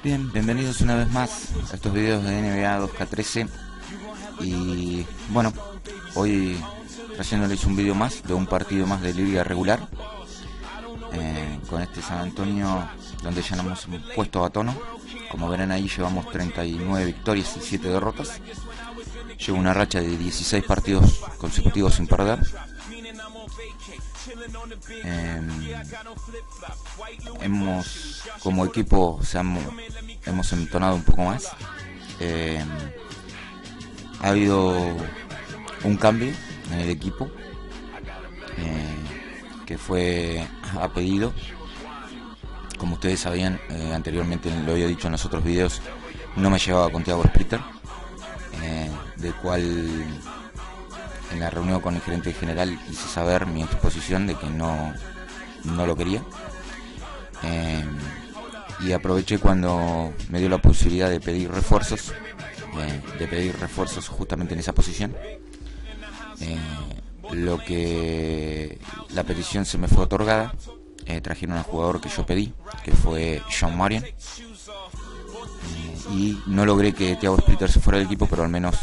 Bien, bienvenidos una vez más a estos videos de NBA2K13. Y bueno, hoy trayéndoles un video más de un partido más de liga regular, con este San Antonio, donde ya nos hemos puesto a tono. Como verán ahí, llevamos 39 victorias y 7 derrotas. Llevo una racha de 16 partidos consecutivos sin perder. Como equipo hemos entonado un poco más. Ha habido un cambio en el equipo, que fue a pedido. Como ustedes sabían, anteriormente lo había dicho en los otros videos, no me llevaba con Thiago Splitter, del cual en la reunión con el gerente general hice saber mi exposición de que no lo quería, y aproveché cuando me dio la posibilidad de pedir refuerzos, justamente en esa posición. Lo que la petición se me fue otorgada. Trajeron al jugador que yo pedí, que fue John Marion, y no logré que Thiago Splitter se fuera del equipo, pero al menos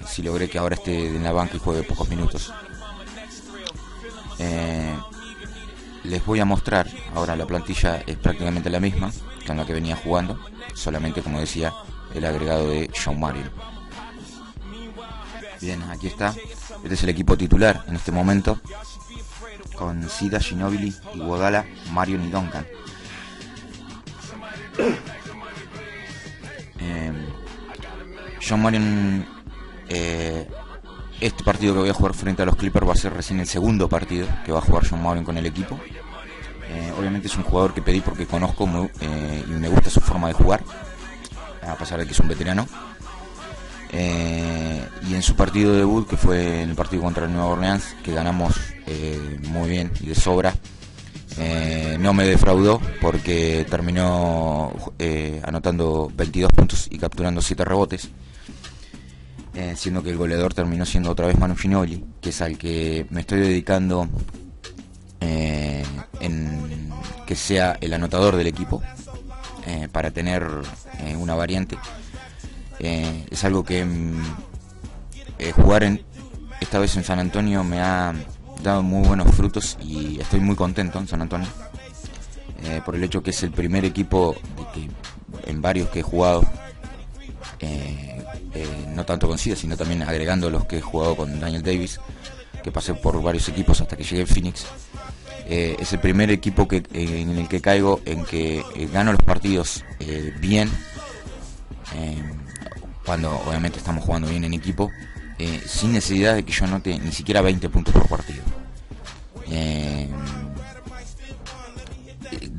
sí logré que ahora esté en la banca y juegue pocos minutos. Les voy a mostrar, ahora la plantilla es prácticamente la misma que en la que venía jugando, solamente, como decía, el agregado de John Marion. Bien, aquí está. Este es el equipo titular en este momento, con Sida, Ginobili, Iguodala, Marion y Duncan. John Marion, este partido que voy a jugar frente a los Clippers va a ser recién el segundo partido que va a jugar John Marion con el equipo. Obviamente es un jugador que pedí porque conozco y me gusta su forma de jugar, a pesar de que es un veterano. Y en su partido de debut, que fue en el partido contra el Nueva Orleans, que ganamos muy bien y de sobra, no me defraudó porque terminó anotando 22 puntos y capturando 7 rebotes, siendo que el goleador terminó siendo otra vez Manu Ginobili, que es al que me estoy dedicando, en que sea el anotador del equipo, para tener una variante. Es algo que jugar esta vez en San Antonio me ha dado muy buenos frutos y estoy muy contento en San Antonio, por el hecho que es el primer equipo en varios que he jugado, no tanto con Sida, sino también agregando los que he jugado con Daniel Davis, que pasé por varios equipos hasta que llegué a Phoenix. Es el primer equipo en el que caigo, en que gano los partidos bien, cuando obviamente estamos jugando bien en equipo, sin necesidad de que yo anote ni siquiera 20 puntos por partido. De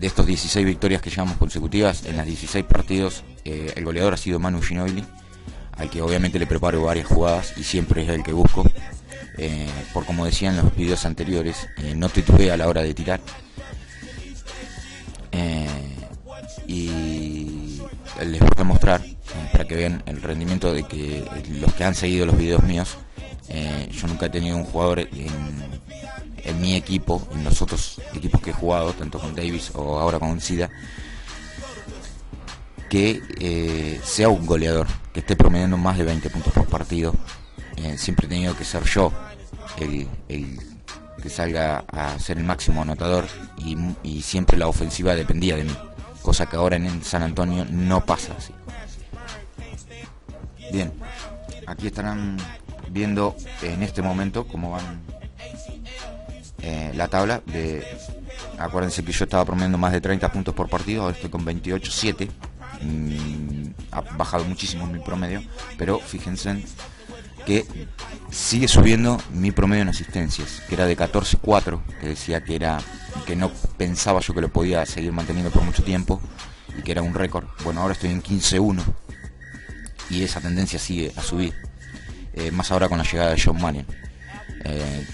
estos 16 victorias que llevamos consecutivas, en las 16 partidos, el goleador ha sido Manu Ginobili, al que obviamente le preparo varias jugadas y siempre es el que busco, por como decía en los videos anteriores, no titubea a la hora de tirar. Y les voy a mostrar, para que vean el rendimiento de que los que han seguido los videos míos, yo nunca he tenido un jugador en mi equipo, en los otros equipos que he jugado, tanto con Davis o ahora con Sida, que sea un goleador, que esté promediando más de 20 puntos por partido. Siempre he tenido que ser yo el que salga a ser el máximo anotador, y siempre la ofensiva dependía de mí, cosa que ahora en San Antonio no pasa así. Bien, aquí estarán viendo en este momento cómo van la tabla. Acuérdense que yo estaba promediando más de 30 puntos por partido, ahora estoy con 28.7. Ha bajado muchísimo mi promedio, pero fíjense que sigue subiendo mi promedio en asistencias, que era de 14.4, que decía que no pensaba yo que lo podía seguir manteniendo por mucho tiempo y que era un récord. Bueno, ahora estoy en 15.1 y esa tendencia sigue a subir, más ahora con la llegada de John Marion,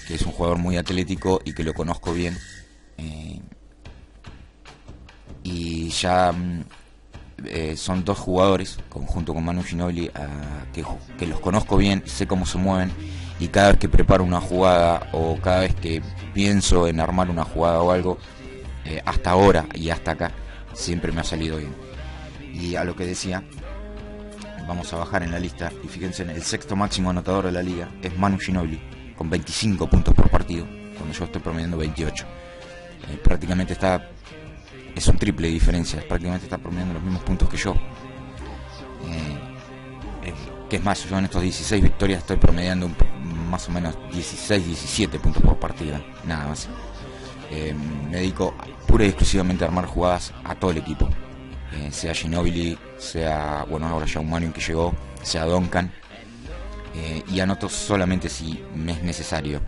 que es un jugador muy atlético y que lo conozco bien, y ya son dos jugadores, junto con Manu Ginobili, que los conozco bien, sé cómo se mueven, y cada vez que preparo una jugada o cada vez que pienso en armar una jugada o algo, hasta ahora y hasta acá siempre me ha salido bien. Y a lo que decía, vamos a bajar en la lista y fíjense, el sexto máximo anotador de la liga es Manu Ginobili con 25 puntos por partido, cuando yo estoy promediando 28. Prácticamente es un triple de diferencia, prácticamente está promediando los mismos puntos que yo. Que es más, yo en estos 16 victorias estoy promediando más o menos 16, 17 puntos por partida, nada más. Me dedico pura y exclusivamente a armar jugadas a todo el equipo, sea Ginobili, sea, bueno, ahora ya un Manu que llegó, sea Duncan, y anoto solamente si me es necesario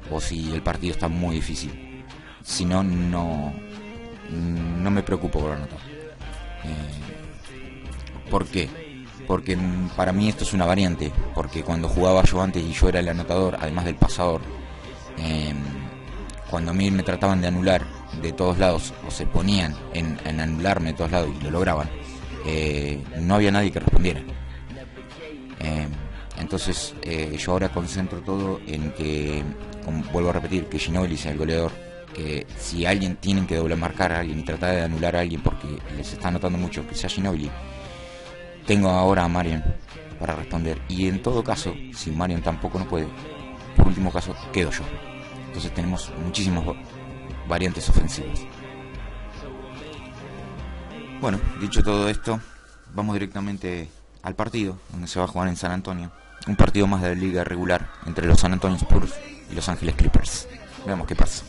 o si el partido está muy difícil. Si no, no me preocupo por anotar. ¿Por qué? Porque para mí esto es una variante, porque cuando jugaba yo antes y yo era el anotador, además del pasador, cuando a mí me trataban de anular de todos lados, o se ponían en anularme de todos lados y lo lograban, no había nadie que respondiera. Entonces yo ahora concentro todo en que, como vuelvo a repetir, que Ginobili sea el goleador, que si alguien tienen que doble marcar a alguien y tratar de anular a alguien porque les está anotando mucho, que sea Ginobili. Tengo ahora a Marion para responder, y en todo caso, si Marion tampoco no puede, por último caso quedo yo. Entonces tenemos muchísimas variantes ofensivas. Bueno, dicho todo esto, vamos directamente al partido donde se va a jugar en San Antonio. Un partido más de la liga regular entre los San Antonio Spurs y Los Ángeles Clippers. Veamos qué pasa.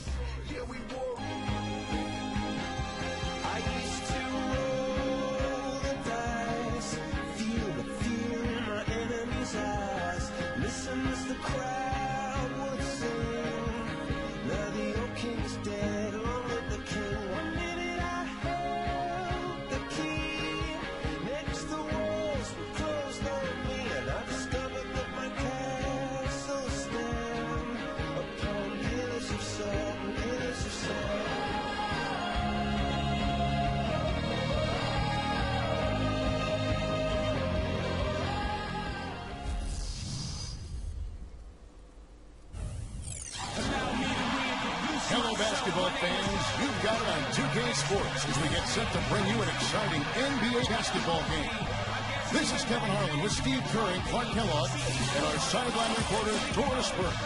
Hello, basketball fans. You've got it on 2K Sports as we get set to bring you an exciting NBA basketball game. This is Kevin Harlan with Steve Kerr and Clark Kellogg and our sideline reporter, Doris Burke.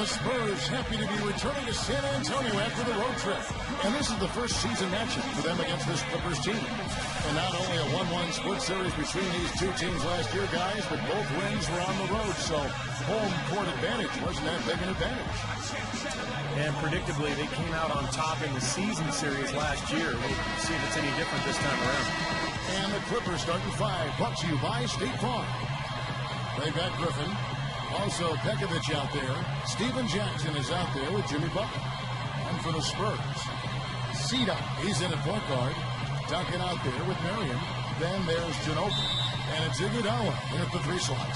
The Spurs happy to be returning to San Antonio after the road trip. And this is the first season matchup for them against this Clippers team. And not only a 1-1 split series between these two teams last year, guys, but both wins were on the road, so home court advantage wasn't that big an advantage. And predictably, they came out on top in the season series last year. We'll see if it's any different this time around. And the Clippers starting five, brought to you by State Farm. They've got Griffin. Also, Pekovic out there. Steven Jackson is out there with Jimmy Butler. And for the Spurs, Cedar, he's in at point guard. Duncan out there with Marion. Then there's Ginobili. And it's Iguodala in at the three slot.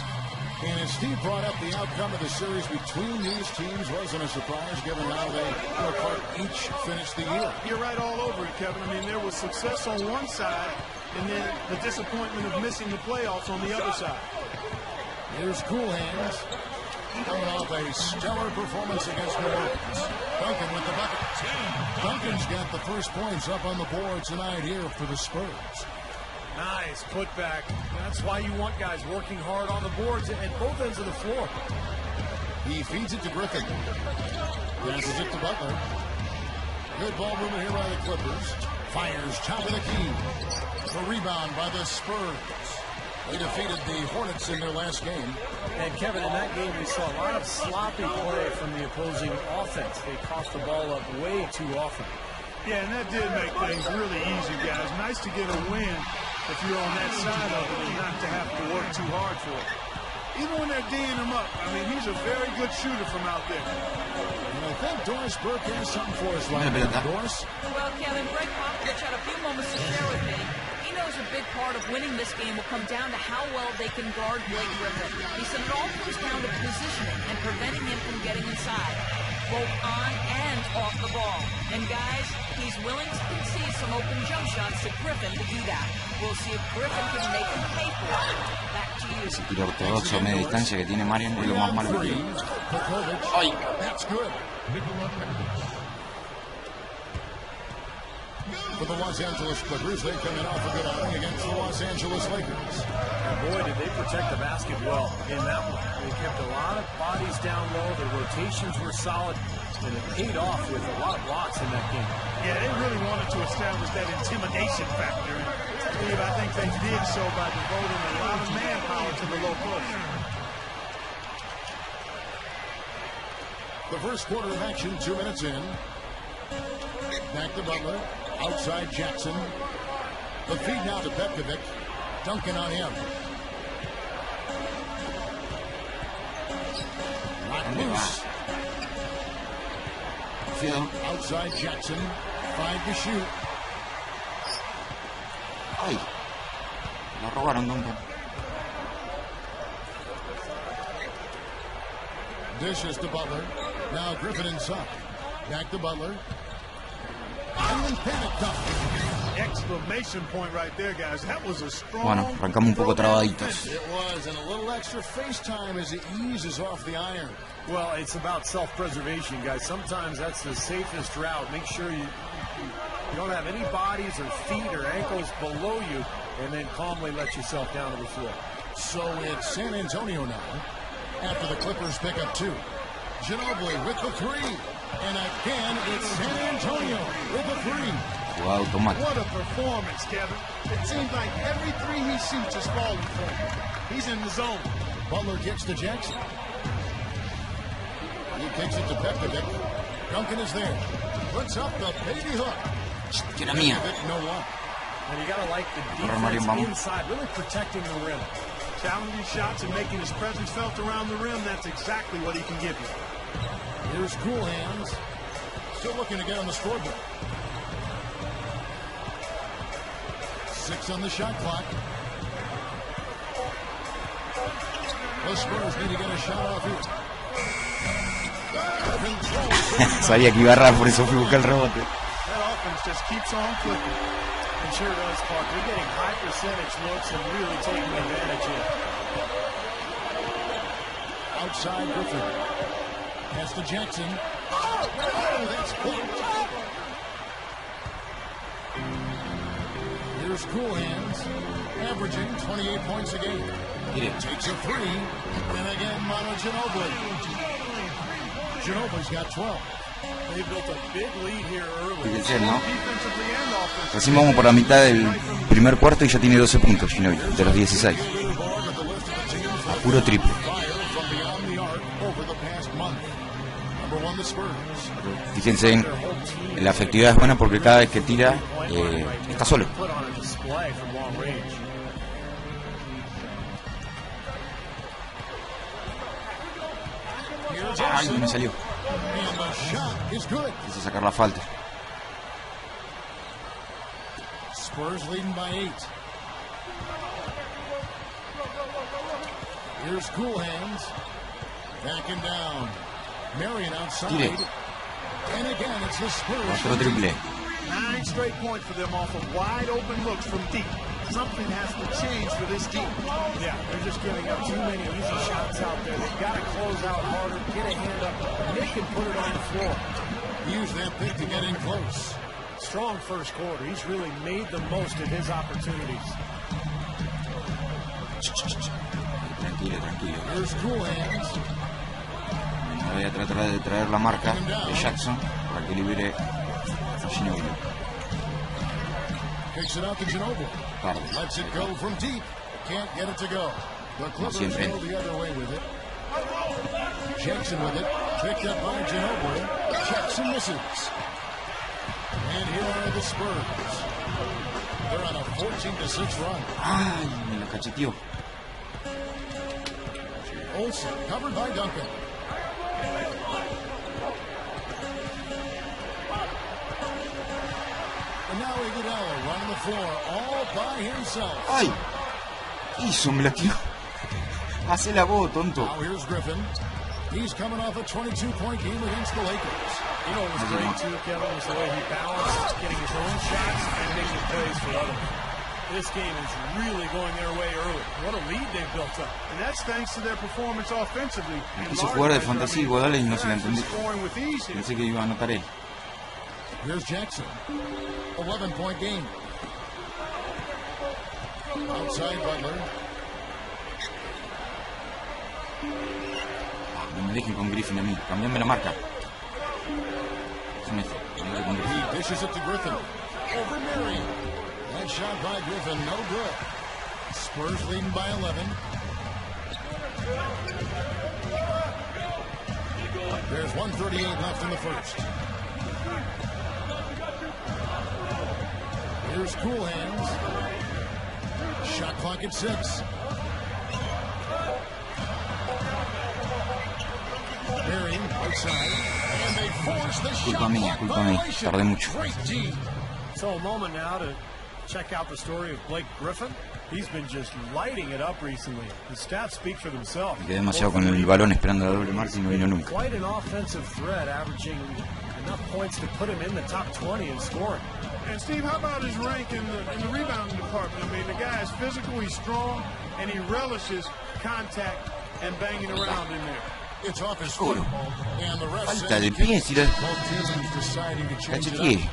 And as Steve brought up, the outcome of the series between these teams wasn't a surprise, given how they, each finished the year. You're right all over it, Kevin. I mean, there was success on one side, and then the disappointment of missing the playoffs on the other side. Here's Cool Hands, coming off a stellar performance against New Orleans. Duncan with the bucket. Duncan's got the first points up on the board tonight here for the Spurs. Nice putback. That's why you want guys working hard on the boards at both ends of the floor. He feeds it to Griffin. Passes it to Butler. Good ball movement here by the Clippers. Fires top of the key. The rebound by the Spurs. They defeated the Hornets in their last game. And Kevin, in that game, we saw a lot of sloppy play from the opposing offense. They tossed the ball up way too often. Yeah, and that did make things really easy, guys. Nice to get a win if you're on that side of it and not to have to work too hard for it. Even when they're D'ing him up, I mean, he's a very good shooter from out there. And I think Doris Burke has something for us right now. Doris? Well, Kevin, Greg Popovich had a few moments to share with me. He knows a big part of winning this game will come down to how well they can guard Blake Griffin. He said it all comes down to positioning and preventing him from getting inside, both on and off the ball. And guys, he's willing to concede some open jump shots to Griffin to do that. We'll see if Griffin can make him pay for it. Back to you. Ese tiro ortodoxo a media distancia que tiene Marion es lo más malo que tiene. That's good. for the Los Angeles Clippers. They come in off a good outing against the Los Angeles Lakers. And boy, did they protect the basket well in that one. They kept a lot of bodies down low. The rotations were solid, and it paid off with a lot of blocks in that game. Yeah, they really wanted to establish that intimidation factor. And Steve, I think they did so by devoting a lot of manpower to the low post. The first quarter of action, 2 minutes in. Back to Butler. Outside Jackson. The feed now to Petkovic. Duncan on him. Not loose. Outside Jackson. 5 to shoot. Ay, la robaron, Duncan. Dishes to Butler. Now Griffin inside. Back to Butler. And panic dunk. Exclamation point right there, guys. That was a strong... Bueno, arrancamos un poco trabaditos. It was, and a little extra face time as it eases off the iron. Well, it's about self-preservation, guys. Sometimes that's the safest route. Make sure you don't have any bodies or feet or ankles below you, and then calmly let yourself down to the floor. So it's San Antonio now, after the Clippers pick up 2. Ginobili with the 3. And again, it's San Antonio with the 3. Jugada automática. What a performance, Kevin. It seems like every 3 he shoots is falling for him. He's in the zone. Butler kicks to Jackson. He kicks it to Petkovic. Duncan is there. Puts up the baby hook. Que era mía. No luck. And you got to like the defense inside, really protecting the rim. Challenging shots and making his presence felt around the rim. That's exactly what he can give you. Here's Cool Hands. Still looking to get on the scoreboard. 6 on the shot clock. The Spurs need to get a shot off here. Sabía que iba a errar, por eso fui a buscar el rebote. That offense just keeps on clicking. It sure does, Clark. They're getting high percentage looks and really taking advantage here. Outside Griffin. Pass to Jackson. Oh, that's blocked. Here's Cool Hands, averaging 28 points a game. Takes a 3, and again, Manu Ginobili. Ginobili's got 12. They built a big lead here early. Fíjense, ¿no? Recién vamos por la mitad del primer cuarto y ya tiene 12 puntos, Ginobili, de los 16. A puro triple. Fíjense, la efectividad es buena porque cada vez que tira está solo. Ay, me salió. Quise sacar la falta. Spurs leading by 8. Here's Cool Hands. Backing down. Marion outside. Tire. And again, it's the Spurs. Otro triple. 9 straight points for them off of wide open looks from deep. Something has to change for this team. Yeah, they're just giving up too many easy shots out there. They've got to close out harder, get a hand up, and they can put it on the floor. Use that pick to get in close. Strong first quarter. He's really made the most of his opportunities. Tranquilo, tranquilo. Here's Cool Hands. Voy a tratar de traer la marca de Jackson para que libere a Ginobili. Kicks it out to Ginobili. Lets it go from deep. Can't get it to go. The Clippers go the other way with it. Jackson with it. Picked up by Ginobili. Jackson misses. And here are the Spurs. They're on a 14-6 run. Ay, me la cacheteó. Olsen covered by Duncan. And now Iguodala running the floor all by himself. Ay, hizo, me la tiró. Hacela vos, tonto. Now here's Griffin. He's coming off a 22-point game against the Lakers. You know what was great too, Kevin, was the way he balanced getting his own shots and making plays for others. This game is really going their way early. What a lead they've built up. And that's thanks to their performance offensively. Me quiso jugar de fantasía Iguodala y no se la entendí. Pensé que iba a anotar él. Here's Jackson. 11-point game. Outside Butler. No me dejen con Griffin a mí. Cambiame la marca. He dishes it to Griffin. Over Mary. That shot by Griffin, no good. Spurs leading by 11. There's 1:38 left in the first. Here's Cool Hands. Shot clock at 6. Mary outside. And they force the shot clock violation. Tardé mucho. Great D. So a moment now to check out the story of Blake Griffin. He's been just lighting it up recently. The stats speak for themselves. Me quedé demasiado con el balón esperando la doble marca y no vino nunca. Quite an offensive threat, averaging enough points to put him in the top 20 in scoring. And Steve, how about his rank in the rebounding department? I mean, the guy is physical, he's strong, and he relishes contact and banging around in there. It's off his foot. And the rest Falta de pie, si lo both teams deciding to change it cacheteé. up.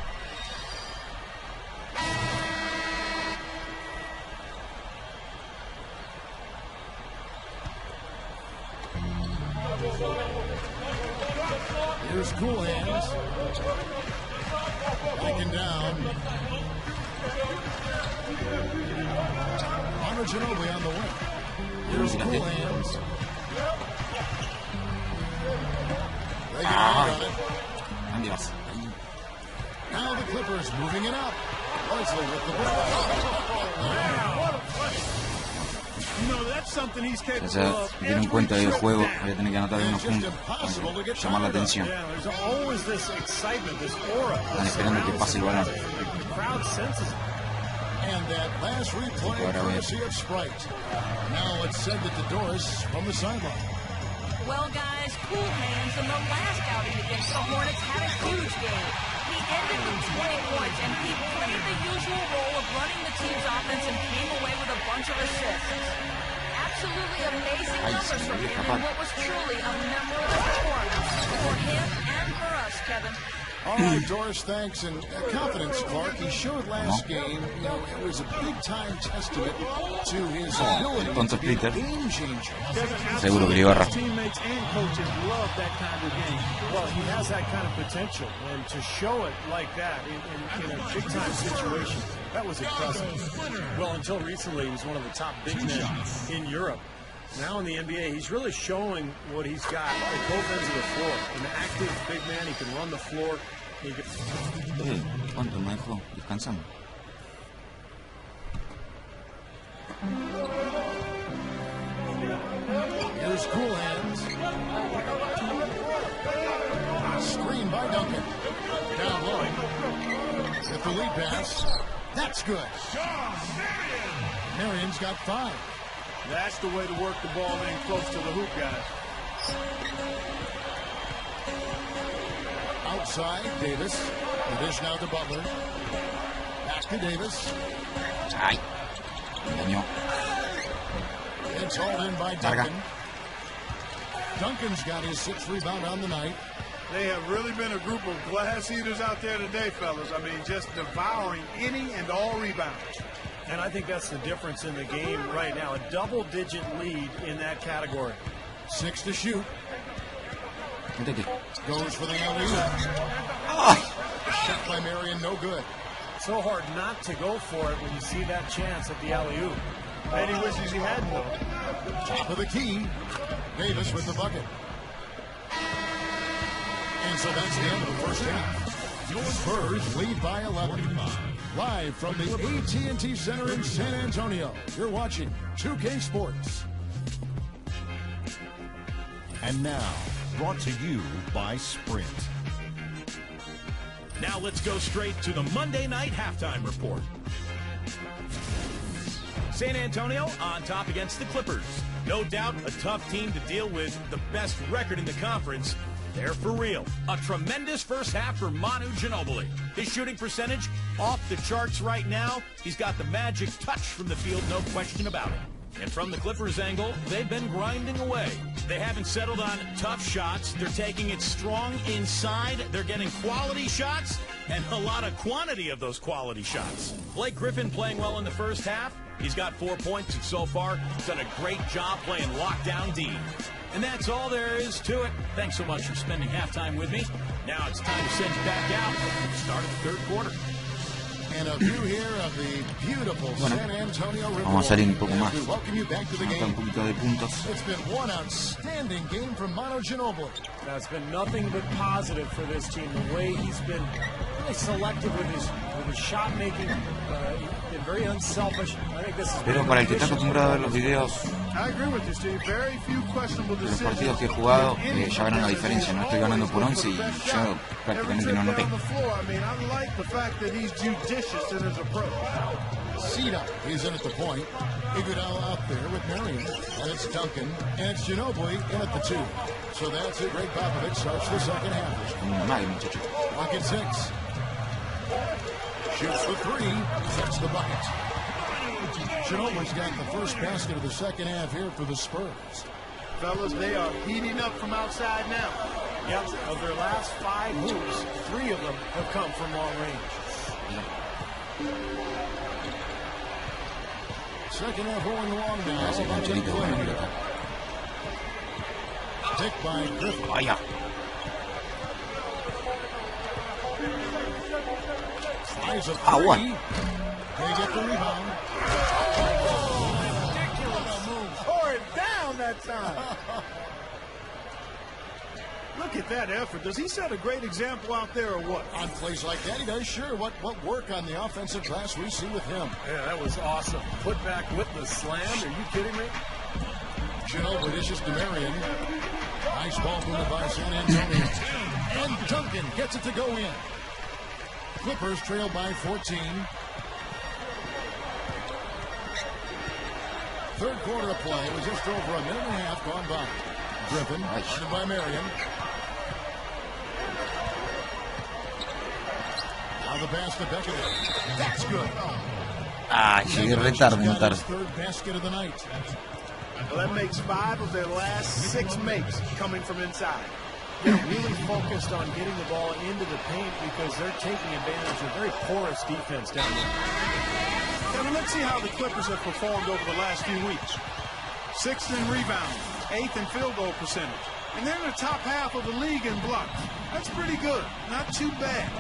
Here's Cool Hands. Backing down. Honor Ginobili on the wing. Here's Cool Hands. They get out on it. Adiós. Now the Clippers moving it up. Leslie with the ball. You know, that's something he's capable Ya of. se dieron cuenta del juego, voy a tener que anotar unos puntos para llamar la atención. Yeah, there's always this excitement, this aura. Están esperando que pase el balón. The crowd senses it. And that last replay courtesy of Sprite. Now it's said that the Doris from the sideline. Well, guys, Cool Hands in the last outing against the Hornets had a huge game. He ended with 20 points, and he played the usual role of running the team's offense and came away with a bunch of assists. Absolutely amazing numbers from him in what was truly a memorable performance for him and for us, Kevin. All right, Doris, thanks. And confidence, Clark. He showed last game, you know, it was a big-time testament to his ability Tonto to be a Splitter. game changer. Seguro que le iba a His teammates and coaches love that kind of game. Well, he has that kind of potential, and to show it like that in a big-time situation, that was impressive. Well, until recently, he was one of the top big men in Europe. Now in the NBA, he's really showing what he's got at both ends of the floor. An active big man, he can run the floor. He can... ¿Cuánto me dejó? Descansando. Here's Cool Hands. Screen by Duncan. Down low. With the lead pass. That's good. Marion's got 5. That's the way to work the ball in close to the hoop, guys. Outside, Davis. The dish now to Butler. Back to Davis. Ay. Dañó. It's hauled in by Duncan. Duncan's got his 6th rebound on the night. They have really been a group of glass eaters out there today, fellas. I mean, just devouring any and all rebounds. And I think that's the difference in the game right now. A double-digit lead in that category. 6 to shoot. Métete. Goes for the alley-oop. Shot by Marion, no good. So hard not to go for it when you see that chance at the alley-oop. And he wishes he hadn't, though. Top of the key. Davis with the bucket. And so that's the end of the first half. Spurs lead by 11. Live from the AT&T Center in San Antonio, you're watching 2K Sports. And now, brought to you by Sprint. Now let's go straight to the Monday night halftime report. San Antonio on top against the Clippers. No doubt a tough team to deal with, the best record in the conference. They're for real. A tremendous first half for Manu Ginobili. His shooting percentage off the charts right now. He's got the magic touch from the field, no question about it. And from the Clippers' angle, they've been grinding away. They haven't settled on tough shots. They're taking it strong inside. They're getting quality shots and a lot of quantity of those quality shots. Blake Griffin playing well in the first half. He's got 4 points and so far done a great job playing lockdown D. And that's all there is to it. Thanks so much for spending halftime with me. Now it's time to send you back out at the start of the third quarter. And a view here of the beautiful San Antonio River. Vamos a salir un poco más. We welcome you back to the Anotar game. un poquito de puntos. It's been one outstanding game from Manu Ginobili. That's been nothing but positive for this team. The way he's been really selective with his shot making, been very unselfish. I think this is. Pero para el que está acostumbrado a ver los videos I agree with you, Steve. Very few questionable de los decisions. partidos que he jugado, ya verán la diferencia. No estoy ganando por 11 y yo prácticamente no noté. Sita, he's in at the point. Iguodala out there with Marion. And it's Duncan. And it's Ginobili in at the 2. So that's it. Greg Popovich starts the second half. Normal, muchachos. Clock at 6. Shoots the 3. Sets the bucket. Ginobili's got the first basket of the second half here for the Spurs. Fellas, they are heating up from outside now. Yep, of their last 5 moves, 3 of them have come from long range. Second half rolling along now. Ese Cancherito con la pelota. Picked by Griffin. Vaya. Flies a 3. Agua. They get the rebound. Tore it down that time. Look at that effort. Does he set a great example out there or what? On plays like that, he does. Sure. What work on the offensive glass we see with him. Yeah, that was awesome. Put back with the slam. Are you kidding me? Ginobili dishes to Marion. Nice ball movement by San Antonio. And Duncan gets it to go in. Clippers trail by 14. Third quarter of play was just over a minute and a half gone by. Griffin, guarded by Marion. Now the pass to Beckett. That's good. Ah, llegué re tarde, no tarde. Third basket of the night. Well, that makes 5 of their last 6 makes coming from inside. They're really focused on getting the ball into the paint because they're taking advantage of very porous defense down there. Kevin, let's see how the Clippers have performed over the last few weeks. 6th in rebounding, 8th in field goal percentage, and they're in the top half of the league in blocks. That's pretty good. Not too bad.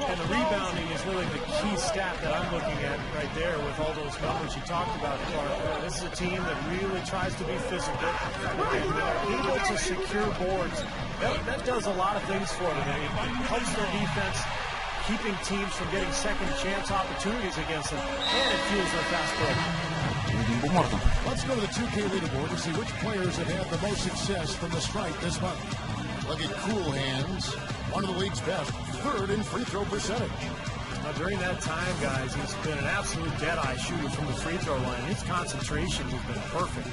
And the rebounding is really the key stat that I'm looking at right there with all those numbers you talked about, Clark. This is a team that really tries to be physical and able to secure boards. That does a lot of things for them. It helps their defense, keeping teams from getting second chance opportunities against them, and it fuels their fast break. Let's go to the 2K leaderboard to see which players have had the most success from the stripe this month. Look at Cool Hands, one of the league's best, 3rd in free throw percentage. Now, during that time, guys, he's been an absolute dead-eye shooter from the free throw line. His concentration has been perfect.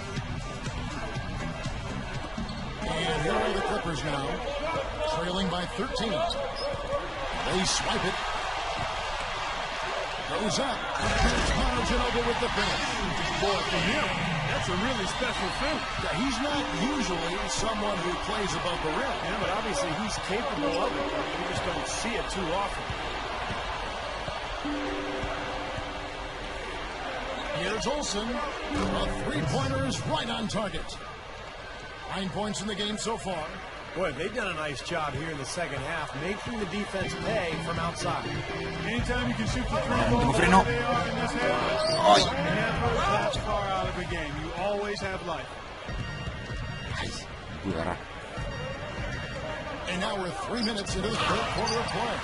And here are the Clippers now, trailing by 13. They swipe it. Goes up. Here's Manu Ginobili with the finish. Boy, for him, that's a really special thing. Yeah, he's not usually someone who plays above the rim. Yeah, but obviously he's capable of it. You just don't see it too often. Here's Olsen. A three-pointer is right on target. 9 points in the game so far. Boy, they've done a nice job here in the second half, making the defense pay from outside. Anytime you can shoot the three ball, Freno. they are in this half, never that far out of the game. You always have life. And now we're 3 minutes into the third quarter of play.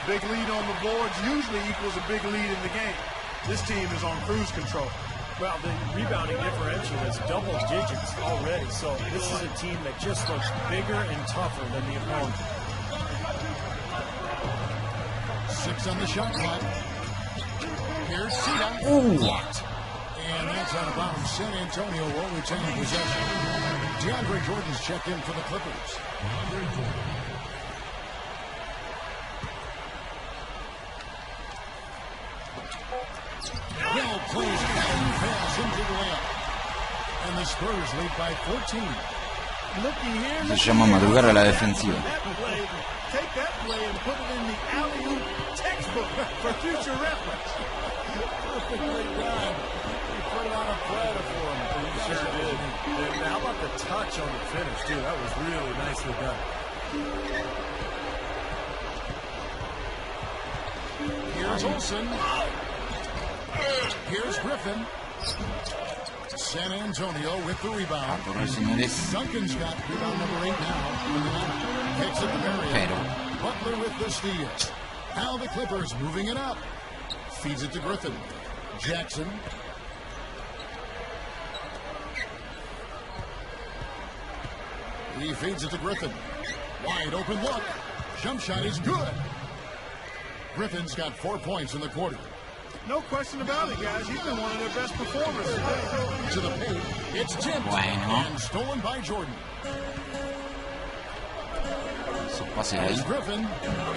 Big lead on the boards usually equals a big lead in the game. This team is on cruise control. Well, the rebounding differential is double digits already, so this is a team that just looks bigger and tougher than the opponent. 6 on the shot clock. Here's Sita. Blocked. And that's out of bounds. San Antonio will retain possession. DeAndre Jordan's checked in for the Clippers. Well plays alley-oop pass into the layup. And the Spurs lead by 14. Se llama madrugar a la defensiva. Take that play and put it in the alley-oop textbook for future reference. Perfectly done. He put it on a platter for him. He sure did. And how about the touch on the finish, too? That was really nicely done. Here's Olsen. Here's Griffin. San Antonio with the rebound. Duncan's got rebound number 8 now. Kicks it to Marion. Butler with the steal. Now the Clippers moving it up. Feeds it to Griffin. Jackson. He feeds it to Griffin. Wide open look. Jump shot is good. Griffin's got 4 points in the quarter. No question about it, guys. He's been one of their best performers today. To the paint. It's tipped and stolen by Jordan. There's Griffin.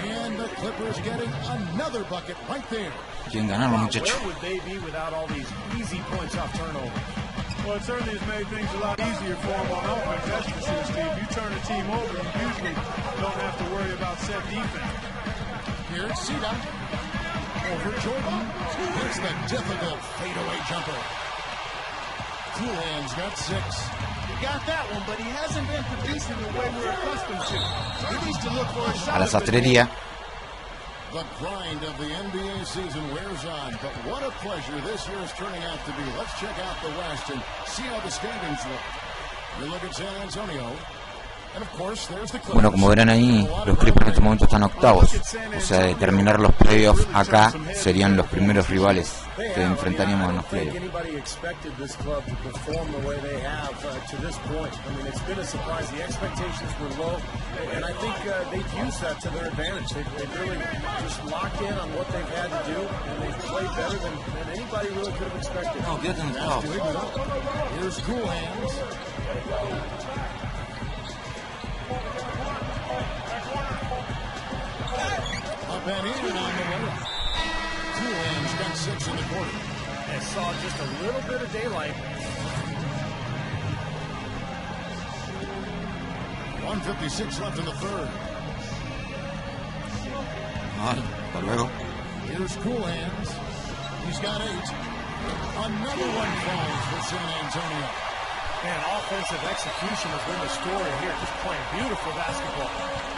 And the Clippers getting another bucket right there. ¿Quién ganaron, muchachos? Where would they be without all these easy points off turnovers? Well, it certainly has made things a lot easier for them on offense. That's for sure, Steve. You turn a team over, you usually don't have to worry about set defense. Here's Sita. Over Jordan. It's the difficult fadeaway jumper. Coolan's got 6. He got that one, but he hasn't been producing the way we're accustomed to. He needs to look for a shot. A la sastrería. The grind of the NBA season wears on, but what a pleasure this year is turning out to be. Let's check out the West and see how the standings look. You look at San Antonio. Bueno, como verán ahí, los Clippers en este momento están octavos. O sea, de terminar los playoffs acá, serían los primeros rivales que enfrentaríamos en los playoffs. No, quédate en octavos. Up and in on the way. Coolan's got 6 in the quarter. And saw just a little bit of daylight. 1:56 left in the third. Hasta luego. Here's Coolan's. He's got 8. Another one falls for San Antonio. Man, offensive execution has been the story here. Just playing beautiful basketball.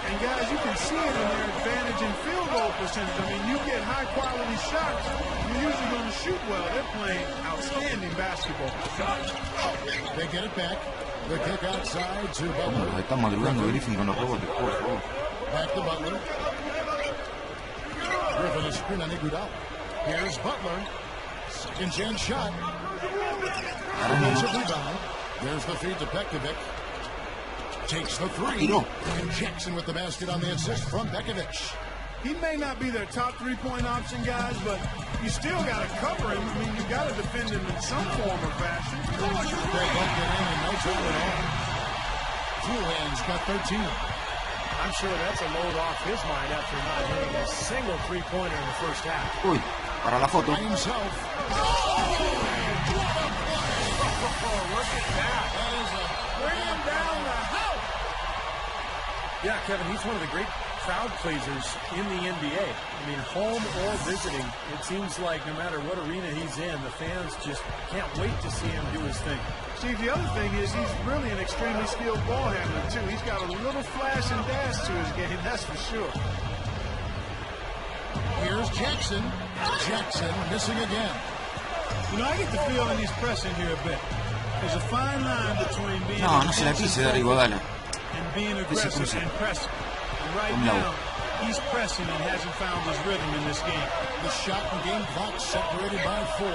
And guys, you can see it in their advantage in field goal percentage. I mean, you get high-quality shots, you're usually going to shoot well. They're playing outstanding basketball. They get it back. The kick outside to Butler. Está madrugando Griffin con los rebotes, por favor. Back to Butler. Griffin is screen on Iguodala. Here's Butler. Second chance shot. Offensive rebound. There's the feed to Pekovic. Takes the 3. And Jackson with the basket on the assist from Pekovic. He may not be their top three-point option, guys, but you still got to cover him. I mean, you got to defend him in some form or fashion. They both get in and no trouble at all. Coolan's got 13. I'm sure that's a load off his mind after not hitting a single three-pointer in the first half. Uy, para la foto. By himself. Look at that. That is a Bring him down the house. Yeah, Kevin, he's one of the great crowd pleasers in the NBA. I mean, home or visiting, it seems like no matter what arena he's in, the fans just can't wait to see him do his thing. Steve, the other thing is he's really an extremely skilled ball handler, too. He's got a little flash and dash to his game, that's for sure. Here's Jackson. Jackson missing again. You know, I get the feeling he's pressing here a bit. There's a fine line between being No se la quise dar Iguodala. and being aggressive and pressing. And right now, he's pressing and hasn't found his rhythm in this game. The shot and game clock separated by 4.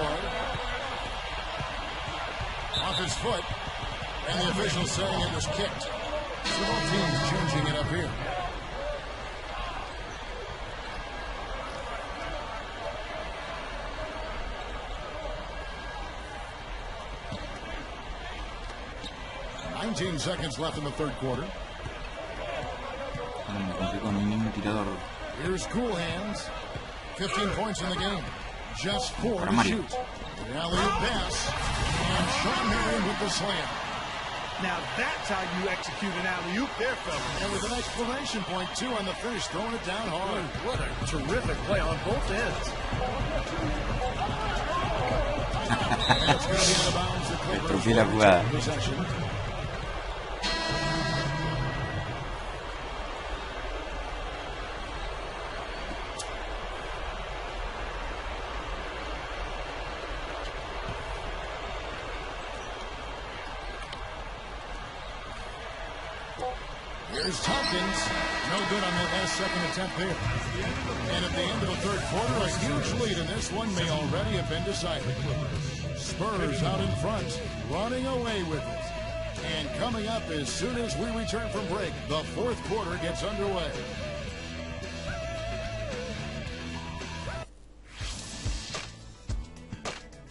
Off his foot. And the official saying it was kicked. So both teams changing it up here. $19 seconds left in the third quarter. Here's Coolan's. 15 points in the game. Just 4 to shoot. The alley-oop pass. And Sean Marion with the slam. Now that's how you execute an alley-oop there, fella. And with an exclamation point, too, on the finish, throwing it down hard. What a terrific play on both ends. And it's going to be out of bounds. The Clippers Estropeé la jugada. possession. Here's Tompkins. No good on that last second attempt there. And at the end of the third quarter, a huge lead in this one may already have been decided. Spurs out in front, running away with it. And coming up as soon as we return from break, the fourth quarter gets underway.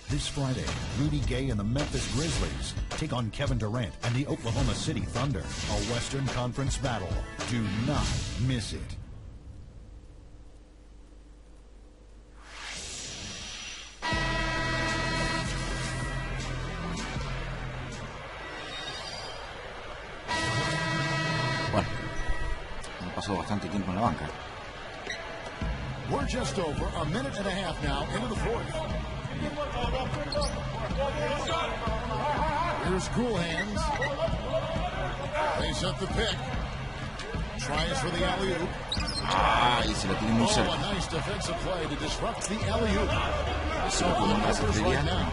This Friday, Rudy Gay and the Memphis Grizzlies take on Kevin Durant and the Oklahoma City Thunder. A Western Conference battle. Do not miss it. Bueno, me pasó bastante tiempo en la banca. We're just over a minute and a half now into the fourth. Here's Cool Hands. They set the pick. Tries for the alley-oop. Ah, y se la tiene muy Oh, cerca. a nice defensive play to disrupt the alley-oop. Se lo pone más Clippers right estrella. now.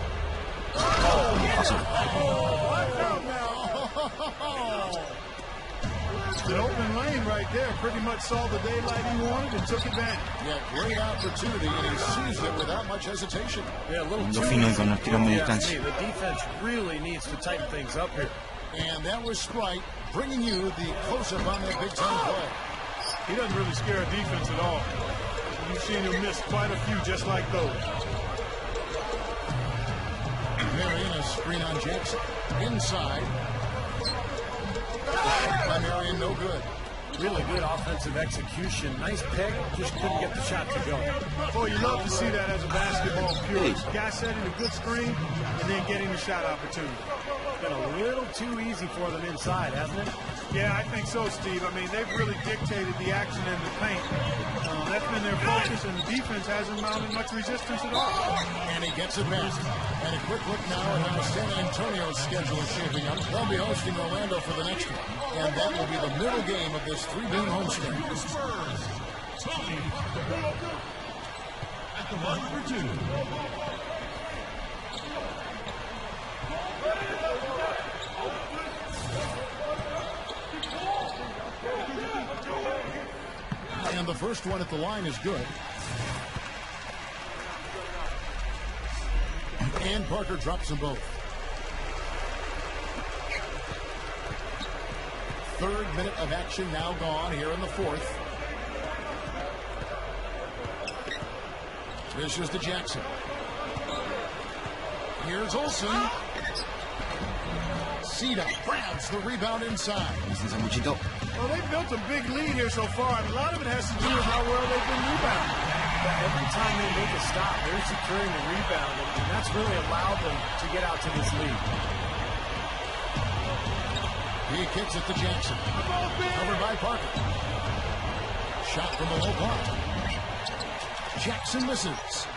Pasó. An open lane right there. Pretty much saw the daylight he wanted and took advantage. Yeah, great opportunity, and he seized it without much hesitation. Yeah, a little Lo too fino y easy. con los tiros media Yeah, distancia. the defense really needs to tighten things up here. And that was Sprite bringing you the close-up on that big-time play. He doesn't really scare a defense at all. You've seen him miss quite a few just like those. Marion, a screen on Jackson. Inside. By Marion, no good. Really good offensive execution. Nice pick, just couldn't get the shot to go. Boy, you love to see that as a basketball purist. Guy setting a good screen and then getting the shot opportunity. Been a little too easy for them inside, hasn't it? Yeah, I think so, Steve. I mean, they've really dictated the action in the paint. That's been their focus, and the defense hasn't mounted much resistance at all. And he gets it back. And a quick look now at how San Antonio's schedule is shaping up. They'll be hosting Orlando for the next one. And that will be the middle game of this three-game homestand. At the line for two. And the first one at the line is good. And Parker drops them both. Third minute of action now gone here in the fourth. This is to Jackson. Here's Olsen. Cedar grabs the rebound inside. Ese sanguchito. Well, they've built a big lead here so far, and a lot of it has to do with how well they've been rebounding. Every time they make a stop, they're securing the rebound, and that's really allowed them to get out to this lead. He kicks it to Jackson. Covered by Parker. Shot from the low block. Jackson misses.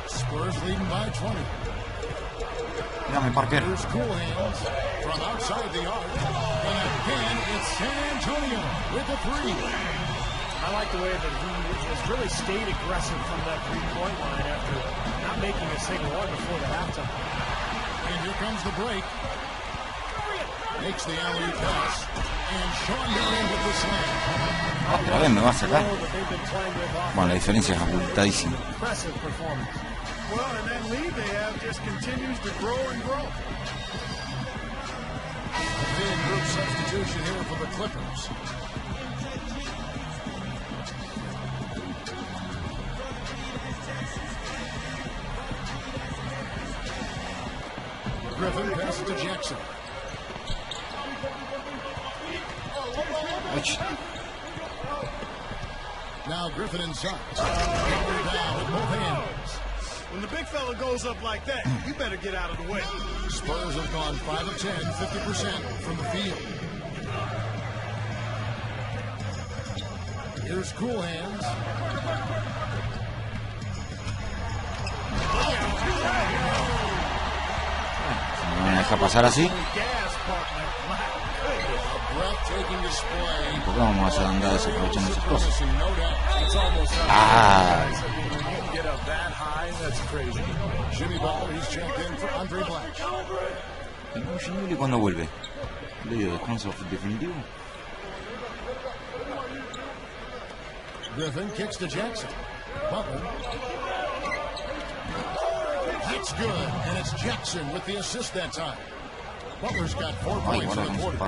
Spurs leading by 20. Dame, Parker. Here's Cool Hands from outside the arc. And again, it's San Antonio with a three. I like the way that he has really stayed aggressive from that three-point line after not making a single one before the halftime. And here comes the break. Makes the alley-oop pass. And Sean Marion with the slam. Otra vez me va a sacar. That they've been playing with off. Bueno, la diferencia es abultadísima. Impressive performance. Well, and that lead they have just continues to grow and grow. A big group substitution here for the Clippers. Griffin passes to Jackson. Ouch. Now Griffin inside. Down with both hands. When the big fella goes up like that, you better get out of the way. Spurs have gone 5 of 10, 50% from the field. Here's Cool Hands. No me deja pasar así. ¿Por qué vamos a andar desaprovechando esas cosas? Ah. ¿Y cuándo vuelve? ¿Le dio descanso definitivo? Griffin kicks to Jackson. Butler. That's good, and it's Jackson with the assist that time. Butler's got 4 points in the quarter.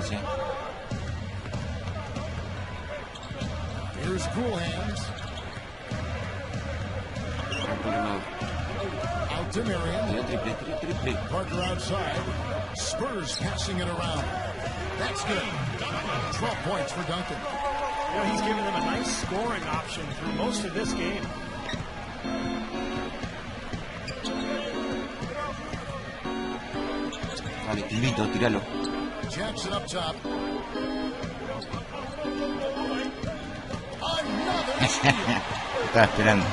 Here's Cool Hands. Out to Marion. Parker outside. Spurs passing it around. That's good. 12 points for Duncan. You know, he's given them a nice scoring option through most of this game. Vale, Pilito, tíralo. Jackson up top. Estaba esperando.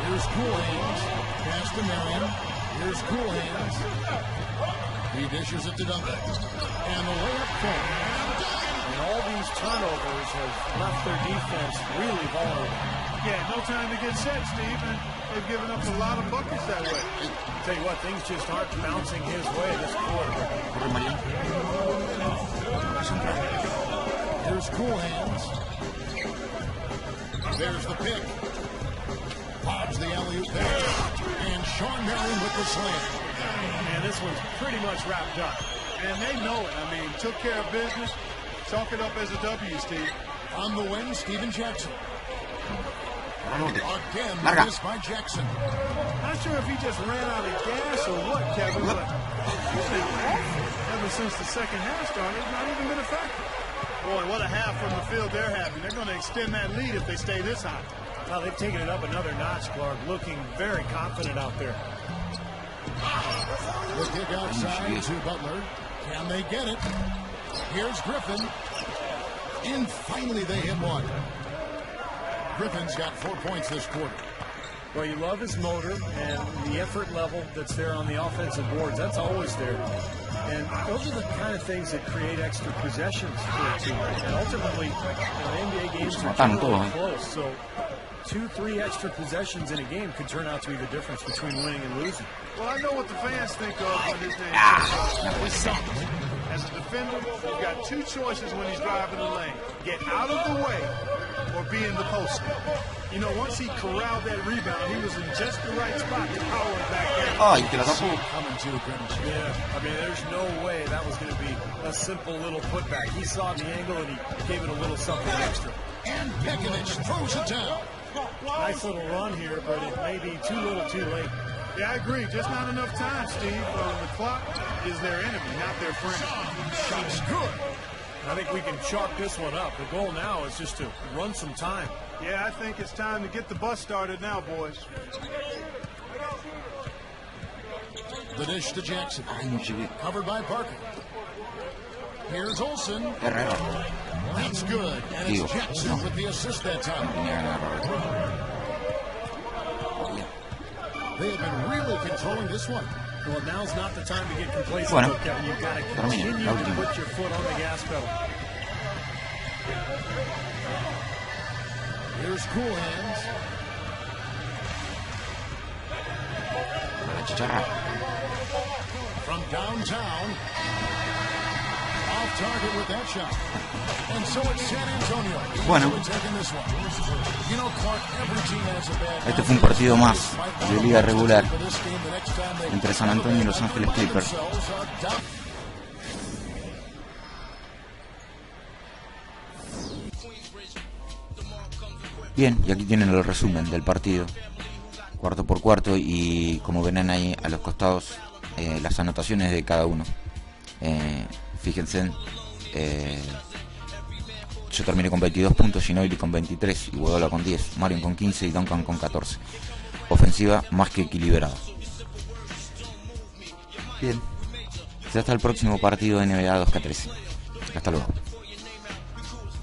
Here's Cool Hands. Pass to Marion. Here's Cool Hands. He dishes it to Duncan. And the layup point. And all these turnovers have left their defense really vulnerable. Yeah, no time to get set, Steve, and they've given up a lot of buckets that way. I'll tell you what, things just aren't bouncing his way this quarter. Here's Cool Hands. There's the pick. Lobs the alley-oop there. And Sean Marion with the slam. And this one's pretty much wrapped up. And they know it. I mean, took care of business. Chalk it up as a W, Steve. On the wing, Steven Jackson. Again, missed by Jackson. Not sure if he just ran out of gas or what, Kevin, but he's been awful ever since the second half started. It's not even been a factor. Boy, what a half from the field they're having. They're going to extend that lead if they stay this high. Well, they've taken it up another notch, Clark, looking very confident out there. The kick outside to Butler. Can they get it? Here's Griffin. And finally they hit one. Griffin's got 4 points this quarter. Well, you love his motor and the effort level that's there on the offensive boards. That's always there. And those are the kind of things that create extra possessions for a team. And ultimately, NBA games are generally close. So 2-3 extra possessions in a game could turn out to be the difference between winning and losing. Well, I know what the fans think of when his name is as a defender, you've got two choices when he's driving the lane. Get out of the way or be in the post. You know, once he corralled that rebound, he was in just the right spot to power it back down. Oh, you got a coming to Greenwich. Yeah, I mean, there's no way that was going to be a simple little putback. He saw the angle and he gave it a little something extra. And Pekovic throws it down. Nice little run here, but it may be too little too late. Yeah, I agree. Just not enough time, Steve. The clock is their enemy, not their friend. Shot's good. I think we can chalk this one up. The goal now is just to run some time. Yeah, I think it's time to get the bus started now, boys. The dish to Jackson. Covered by Parker. Here's Olsen. That's good. And it's Jackson with the assist that time. They have been really controlling this one. Well, now's not the time to get complacent, Kevin. You've got to continue to put your foot on the gas pedal. Here's Cool Hands. From downtown. Off target with that shot. And so it's San Antonio. Bueno, You know, Clark, every team has a bad este fue un partido más de liga regular entre San Antonio y Los Ángeles Clippers. Bien, y aquí tienen el resumen del partido, cuarto por cuarto, y como ven ahí a los costados las anotaciones de cada uno. Fíjense, Yo terminé con 22 puntos, Ginobili con 23, Iguodala con 10, Marion con 15 y Duncan con 14. Ofensiva más que equilibrada. Bien. Hasta el próximo partido de NBA 2K13. Hasta luego.